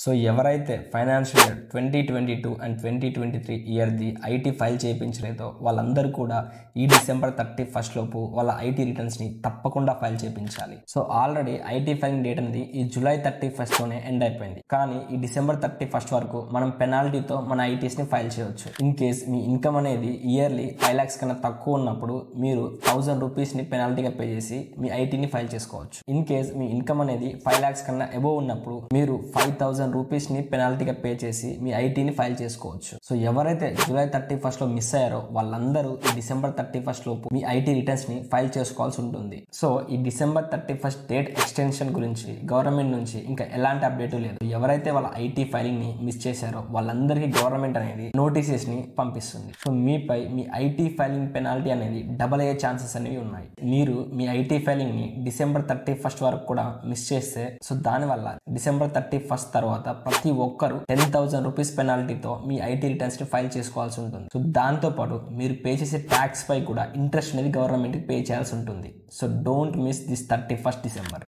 So ఎవరైతే financial year 2022 and 2023 ఇయర్ది IT file చేయించలేదో వాళ్ళందరూ కూడా ఈ డిసెంబర్ 31 లోపు వాళ్ళ ఐటీ రిటర్న్స్ని తప్పకుండా ఫైల్ చేయించాలి. So already IT filing date అనేది ఈ జూలై 31లోనే ఎండ్ అయిపోయింది. కానీ ఈ డిసెంబర్ 31 వరకు మనం పెనాల్టీతో మన ఐటీస్ని ఫైల్ చేయవచ్చు. ఇన్ కేస్ మీ ఇన్కమ్ అనేది ఇయర్లీ 5 lakhs కన్నా తక్కువ ఉన్నప్పుడు మీరు 1000 రూపీస్ని పెనాల్టీగా పే చేసి మీ ఐటీని ఫైల్ చేసుకోవచ్చు. ఇన్ కేస్ మీ ఇన్కమ్ అనేది 5 lakhs కన్నా అబోవ్ ఉన్నప్పుడు మీరు 5000 రూపీస్ని పెనాల్టీగా పే చేసి మీ ఐటీని ఫైల్ చేసుకోవచ్చు. సో ఎవరైతే జూలై 31 లో మిస్ అయ్యారో వాళ్ళందరూ ఈ డిసెంబర్ 31 లోపు మీ ఐటీ రిటర్న్స్ ని ఫైల్ చేసుకోవాల్సి ఉంటుంది. సో ఈ డిసెంబర్ 31 డేట్ ఎక్స్టెన్షన్ గురించి గవర్నమెంట్ నుంచి ఇంకా ఎలాంటి అప్డేట్ లేదు. ఎవరైతే వాళ్ళ ఐటీ ఫైలింగ్ ని మిస్ చేశారో వాళ్ళందరికీ గవర్నమెంట్ అనేది నోటీసెస్ ని పంపిస్తుంది. సో మీపై మీ ఐటీ ఫైలింగ్ పెనాల్టీ అనేది డబల్ అయ్యే ఛాన్సెస్ అనేవి ఉన్నాయి. మీరు మీ ఐటీ ఫైలింగ్ ని డిసెంబర్ 31 వరకు కూడా మిస్ చేస్తే సో దానివల్ల డిసెంబర్ 31 తర్వాత ప్రతి ఒక్కరు 10,000 రూపీస్ పెనాల్టీతో మీ ఐటీ రిటర్న్స్ ని ఫైల్ చేసుకోవాల్సి ఉంటుంది. సో దాంతో పాటు మీరు పే చేసే ట్యాక్స్ పై కూడా ఇంట్రెస్ట్ అనేది గవర్నమెంట్ కి పే చేయాల్సి ఉంటుంది. So don't miss this 31 December.